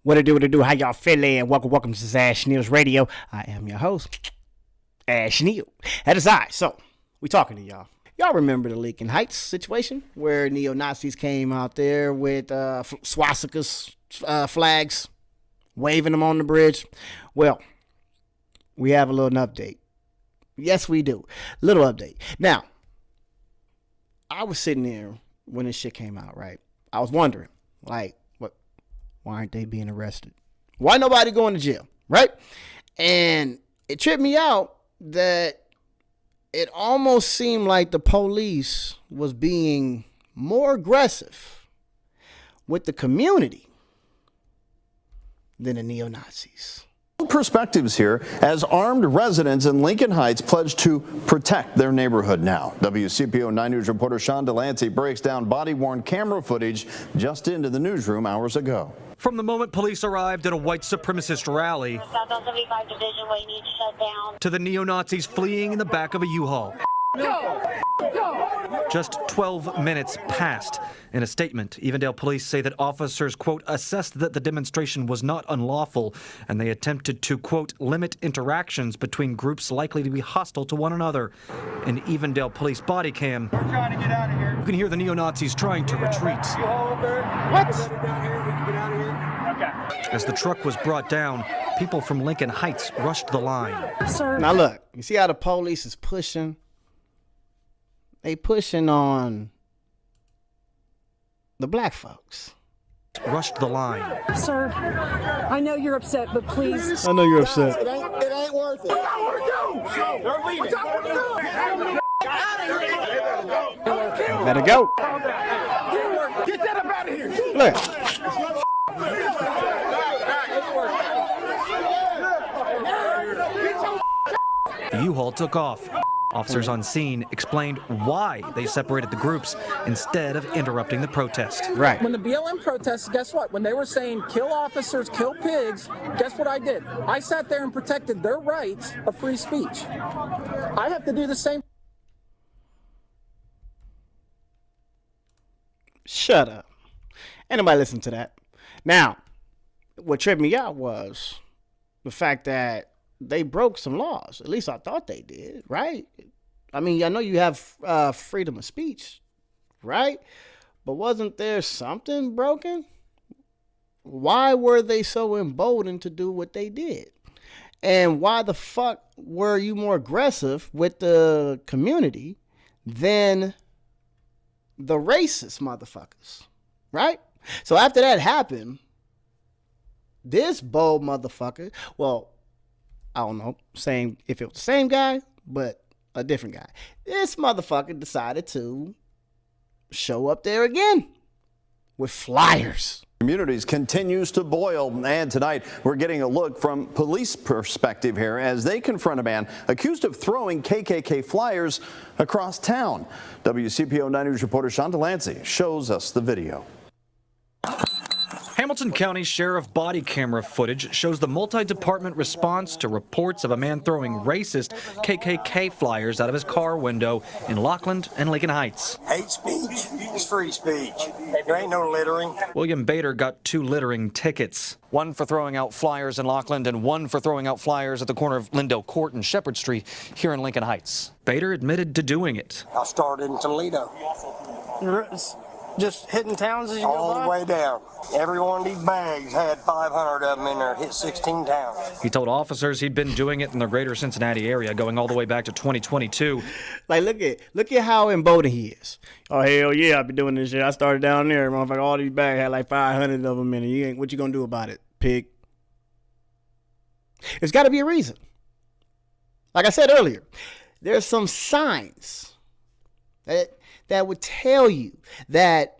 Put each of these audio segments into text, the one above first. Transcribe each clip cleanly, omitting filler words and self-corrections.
What it do, how y'all feeling? Welcome to Ash Neil's Radio. I am your host, Ash Neil. That is I. So, we talking to y'all. Y'all remember the Lincoln Heights situation where neo-Nazis came out there with swastikas, flags, waving them on the bridge? Well, we have a little update. Yes, we do. Little update. Now, I was sitting there when this shit came out, right? I was wondering, like, why aren't they being arrested? Why nobody going to jail, right? And it tripped me out that it almost seemed like the police was being more aggressive with the community than the neo-Nazis. Perspectives here as armed residents in Lincoln Heights pledge to protect their neighborhood now. WCPO 9 News reporter Sean Delancey breaks down body-worn camera footage just into the newsroom hours ago. From the moment police arrived at a white supremacist rally to the neo-Nazis fleeing in the back of a U-Haul. Just 12 minutes passed. In a statement, Evendale police say that officers, quote, assessed that the demonstration was not unlawful, and they attempted to, quote, limit interactions between groups likely to be hostile to one another. In Evendale police body cam, we're trying to get out of here. You can hear the neo-Nazis trying to retreat. What? As the truck was brought down, people from Lincoln Heights rushed the line. Sir. Now look, you see how the police is pushing? They pushing on the black folks. Rushed the line. Sir, I know you're upset, but please. I know you're upset. It ain't worth it. Better go. Get that up out of here. Look. The U-Haul took off. Officers on scene explained why they separated the groups instead of interrupting the protest. Right. When the BLM protests, guess what? When they were saying kill officers, kill pigs, guess what I did? I sat there and protected their rights of free speech. I have to do the same. Shut up. Ain't nobody listen to that. Now, what tripped me out was the fact that they broke some laws. At least I thought they did, right? I mean, I know you have freedom of speech, right? But wasn't there something broken? Why were they so emboldened to do what they did? And why the fuck were you more aggressive with the community than the racist motherfuckers, right? So after that happened, this bold motherfucker, well, I don't know, saying if it was the same guy, but a different guy. This motherfucker decided to show up there again with flyers. Communities continues to boil, and tonight we're getting a look from police perspective here as they confront a man accused of throwing KKK flyers across town. WCPO 9 News reporter Sean Delancey shows us the video. Hamilton County Sheriff body camera footage shows the multi-department response to reports of a man throwing racist KKK flyers out of his car window in Lockland and Lincoln Heights. Hate speech is free speech. There ain't no littering. William Bader got 2 littering tickets. One for throwing out flyers in Lockland and one for throwing out flyers at the corner of Lindell Court and Shepherd Street here in Lincoln Heights. Bader admitted to doing it. I started in Toledo. Just hitting towns as you go All by? the way down. Every one of these bags had 500 of them in there, hit 16 towns. He told officers he'd been doing it in the greater Cincinnati area going all the way back to 2022. Like, look at how emboldened he is. Oh, hell yeah, I've been doing this shit. I started down there, motherfucker. All these bags had like 500 of them in it. What you gonna do about it, pig? There's got to be a reason. Like I said earlier, there's some signs that would tell you that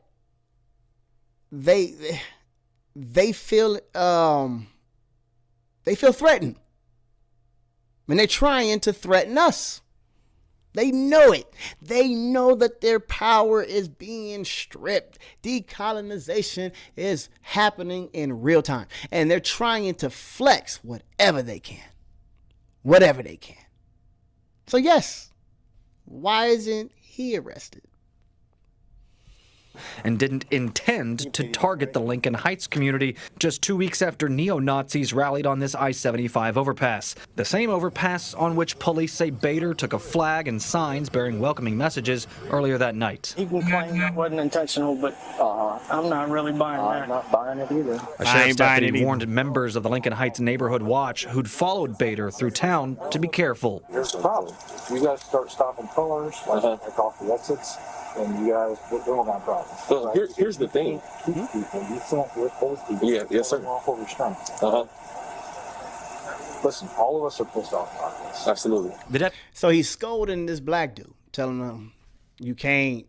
they feel threatened, and they're trying to threaten us. They know it. They know that their power is being stripped. Decolonization is happening in real time, and they're trying to flex whatever they can. So yes, why isn't he arrested? and didn't intend to target the Lincoln Heights community just 2 weeks after neo-Nazis rallied on this I-75 overpass. The same overpass on which police say Bader took a flag and signs bearing welcoming messages earlier that night. You can claim that wasn't intentional, but I'm not really buying that. I'm not buying it either. A sheriff's deputy warned members of the Lincoln Heights Neighborhood Watch who'd followed Bader through town to be careful. Here's the problem. You guys start stopping cars, like off the exits, and you guys, we're going to have problems. Right? Here's the thing. People, you can't withhold people. Yeah, yes, sir. Lawful restraint. Listen, all of us are pissed off about this. Absolutely. So he's scolding this black dude, telling him, you can't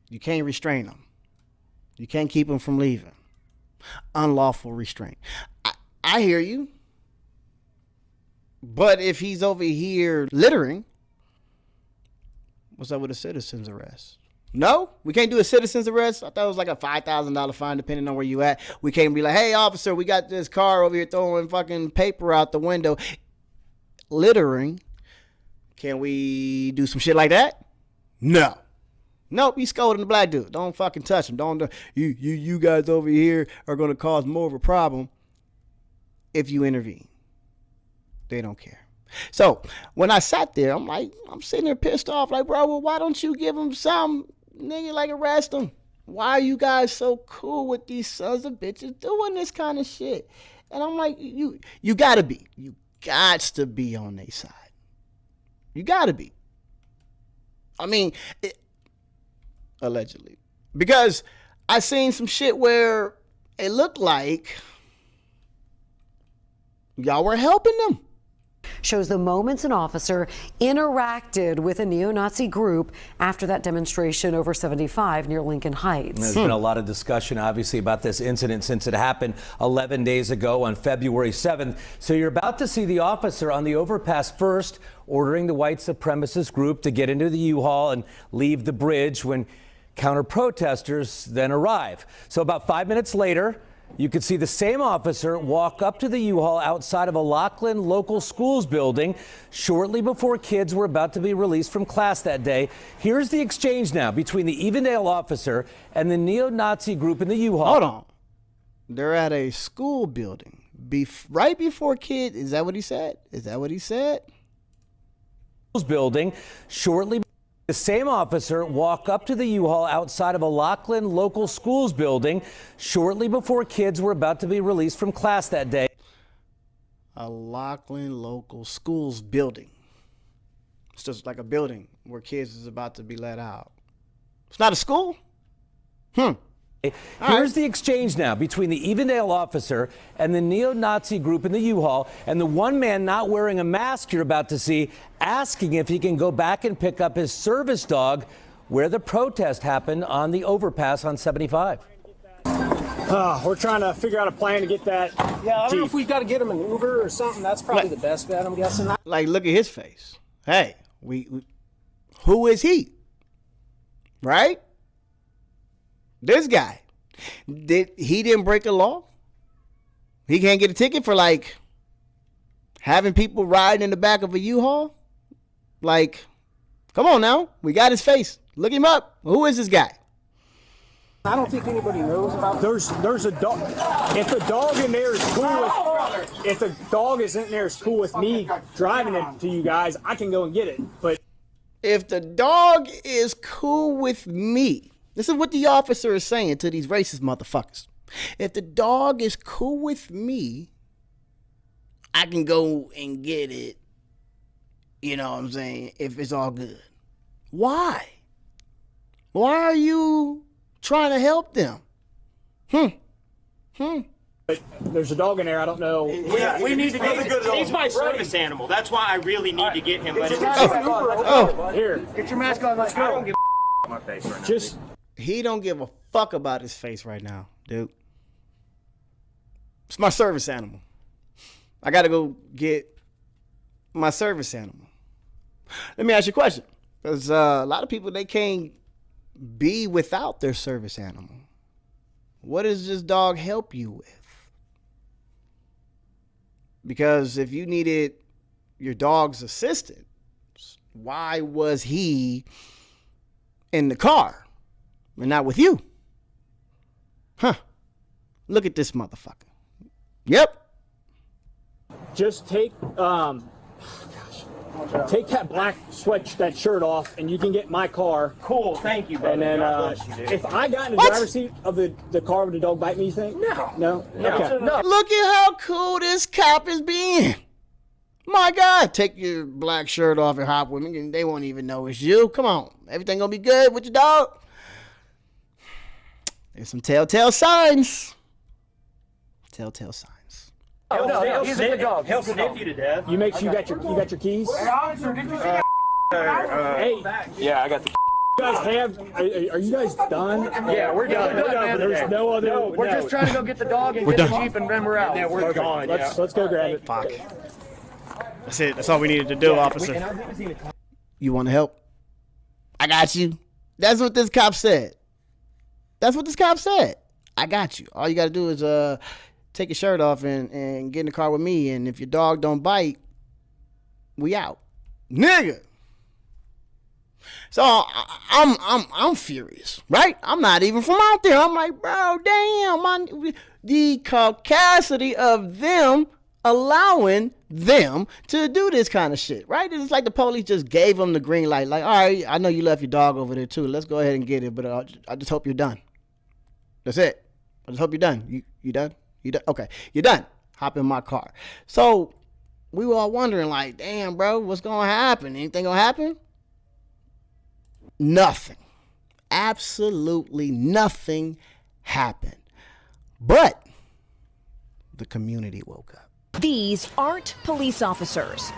restrain him. You can't keep him from leaving. Unlawful restraint. I hear you. But if he's over here littering, what's up with a citizen's arrest? No, we can't do a citizen's arrest. I thought it was like a $5,000 fine, depending on where you at. We can't be like, hey, officer, we got this car over here throwing fucking paper out the window. Littering. Can we do some shit like that? No. Nope, he's scolding the black dude. Don't fucking touch him. Don't you guys over here are going to cause more of a problem if you intervene. They don't care. So when I sat there, I'm sitting there pissed off, like, bro, well, why don't you give him some, nigga, like arrest him? Why are you guys so cool with these sons of bitches doing this kind of shit? And I'm like, you gotta be. You gots to be on their side. You gotta be. I mean, allegedly. Because I seen some shit where it looked like y'all were helping them. Shows the moments an officer interacted with a neo-Nazi group after that demonstration over 75 near Lincoln Heights. There's been a lot of discussion, obviously, about this incident since it happened 11 days ago on February 7th. So you're about to see the officer on the overpass first ordering the white supremacist group to get into the U-Haul and leave the bridge when counter-protesters then arrive. So about 5 minutes later, you could see the same officer walk up to the U-Haul outside of a Laughlin local schools building shortly before kids were about to be released from class that day. Here's the exchange now between the Evendale officer and the neo-Nazi group in the U-Haul. Hold on. They're at a school building. Right before kids. Is that what he said? Is that what he said? Building shortly. The same officer walk up to the U-Haul outside of a Laughlin local schools building shortly before kids were about to be released from class that day. A Laughlin local schools building. It's just like a building where kids is about to be let out. It's not a school? Here's the exchange now between the Evendale officer and the neo-Nazi group in the U-Haul, and the one man not wearing a mask you're about to see asking if he can go back and pick up his service dog where the protest happened on the overpass on 75. We're trying to figure out a plan to get that. Yeah, I don't know if we've got to get him an Uber or something. That's probably the best bet, I'm guessing. Like, look at his face. Hey, who is he? Right? This guy, he didn't break a law. He can't get a ticket for like having people riding in the back of a U-Haul. Like, come on now, we got his face. Look him up. Who is this guy? I don't think anybody knows about. There's a dog. If the dog in there is cool if the dog is in there is cool with me driving it to you guys, I can go and get it. But if the dog is cool with me. This is what the officer is saying to these racist motherfuckers. If the dog is cool with me, I can go and get it. You know what I'm saying? If it's all good. Why? Why are you trying to help them? But there's a dog in there. I don't know. We need to get him. He's my service animal. That's why I really need to get him. But Here. Get your mask on. Let's go. I don't give a my face right now. He don't give a fuck about his face right now, dude. It's my service animal. I got to go get my service animal. Let me ask you a question. Because a lot of people, they can't be without their service animal. What does this dog help you with? Because if you needed your dog's assistance, why was he in the car? and not with you. Huh. Look at this motherfucker. Yep. Just take take that black that shirt off, and you can get in my car. Cool, thank you, brother. And then if I got in the driver's seat of the car, would the dog bite me, you think? No? Okay. No. Look at how cool this cop is being. My God, take your black shirt off and hop with me, and they won't even know it's you. Come on. Everything gonna be good with your dog? There's some telltale signs. Telltale signs. Oh, no, he's a good dog. He'll sniff you to death. You make sure you got your keys? Hey, officer, did you see Hey, Yeah, I got the. you guys have, are you guys done? Yeah, we're done. There's no other. We're just trying to go get the dog and We're get done. the Jeep, and then we're out. Yeah, we're gone. Let's go grab it. Fuck. That's it. That's all we needed to do, officer. You want to help? I got you. That's what this cop said. That's what this cop said. I got you. All you got to do is take your shirt off and get in the car with me. And if your dog don't bite, we out, nigga. So I'm furious, right? I'm not even from out there. I'm like, bro, damn, the caucasity of them allowing them to do this kind of shit, right? It's like the police just gave them the green light. Like, all right, I know you left your dog over there too. Let's go ahead and get it, but I just hope you're done. That's it. I just hope you're done. You done? You done? Okay, you're done. Hop in my car. So we were all wondering, like, damn, bro, what's gonna happen? Anything gonna happen? Nothing. Absolutely nothing happened. But the community woke up. These aren't police officers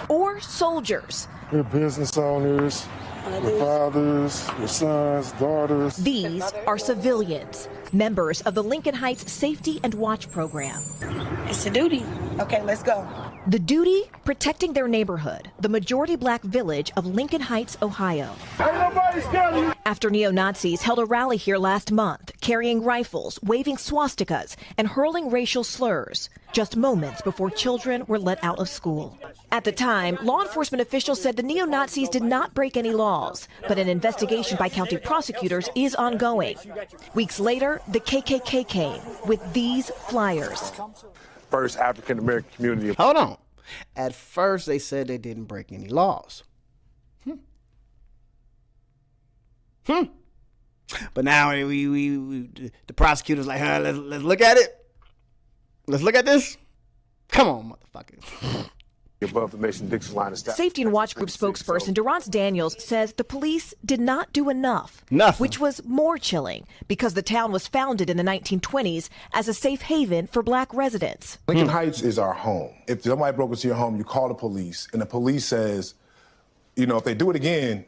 or soldiers. They're business owners, their fathers, their sons, daughters. These are civilians, members of the Lincoln Heights Safety and Watch program. It's a duty. Okay, let's go. The duty, protecting their neighborhood, the majority black village of Lincoln Heights, Ohio. After neo-Nazis held a rally here last month, carrying rifles, waving swastikas, and hurling racial slurs, just moments before children were let out of school. At the time, law enforcement officials said the neo-Nazis did not break any laws, but an investigation by county prosecutors is ongoing. Weeks later, the KKK came with these flyers. First African American community. Hold on. At first, they said they didn't break any laws. But now the prosecutor's like, let's look at it. Let's look at this. Come on, motherfucker. Above the Mason-Dixon line of staff. Safety and Watch Group spokesperson Durrance Daniels says the police did not do enough. Nothing. Which was more chilling because the town was founded in the 1920s as a safe haven for black residents. Lincoln Heights is our home. If somebody broke into your home, you call the police, and the police says, you know, if they do it again,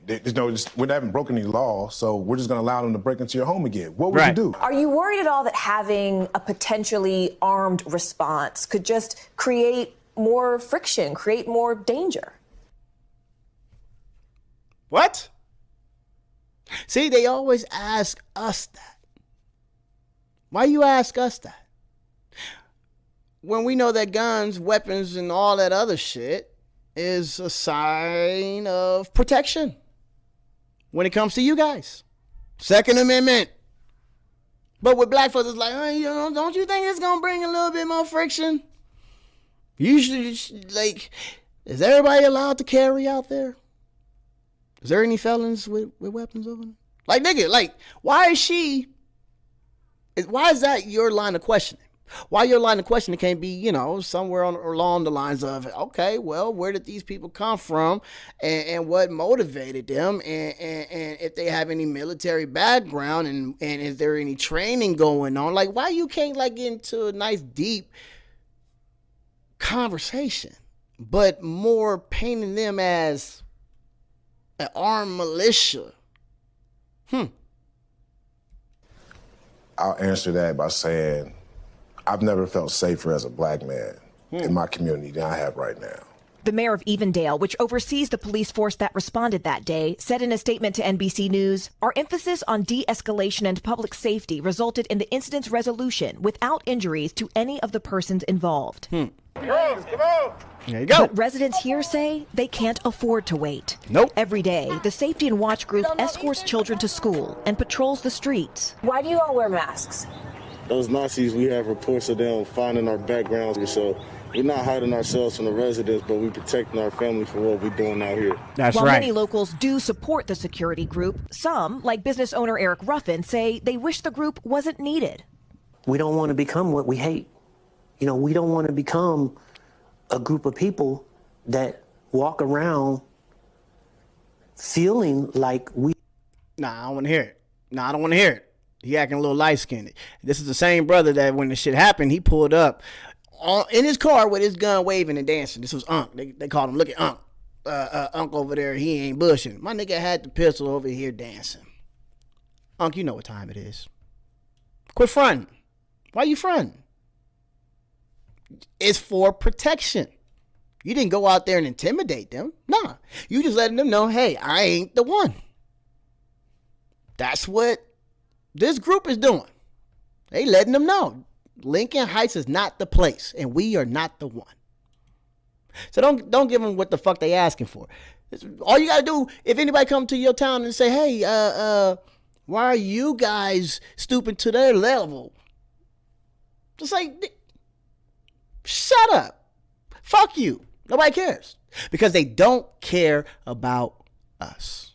we haven't broken any law, so we're just going to allow them to break into your home again. What would you do? Are you worried at all that having a potentially armed response could just create more friction, create more danger? What? See, they always ask us that. Why you ask us that? When we know that guns, weapons, and all that other shit is a sign of protection when it comes to you guys. Second Amendment. But with black folks, it's like, don't you think it's going to bring a little bit more friction? Usually, like, is everybody allowed to carry out there? Is there any felons with weapons over there? Like, nigga, like, why is that your line of questioning? Why your line of questioning can't be, somewhere along the lines of, okay, well, where did these people come from and what motivated them and if they have any military background and is there any training going on? Like, why you can't, like, get into a nice, deep conversation, but more painting them as an armed militia? I'll answer that by saying I've never felt safer as a black man in my community than I have right now. The mayor of Evendale, which oversees the police force that responded that day, said in a statement to NBC News, "Our emphasis on de-escalation and public safety resulted in the incident's resolution without injuries to any of the persons involved." Come on. There you go. But residents here say they can't afford to wait. Nope. Every day, the Safety and Watch group escorts children to school and patrols the streets. Why do you all wear masks? Those Nazis, we have reports of them finding our backgrounds, so we're not hiding ourselves from the residents, but we're protecting our family for what we're doing out here. That's While right. many locals do support the security group, some, like business owner Eric Ruffin, say they wish the group wasn't needed. We don't want to become what we hate. You know, we don't want to become a group of people that walk around feeling like we... Nah, I don't want to hear it. Nah, I don't want to hear it. He acting a little light-skinned. This is the same brother that when the shit happened, he pulled up in his car with his gun waving and dancing. This was Unc. They called him, look at Unc. Unc over there, he ain't bushing. My nigga had the pistol over here dancing. Unc, you know what time it is. Quit fronting. Why you fronting? It's for protection. You didn't go out there and intimidate them. Nah. You just letting them know, hey, I ain't the one. That's what this group is doing. They letting them know Lincoln Heights is not the place, and we are not the one. So don't give them what the fuck they asking for. All you gotta do, if anybody come to your town and say, hey, why are you guys stooping to their level? Just like, shut up. Fuck you. Nobody cares. Because they don't care about us.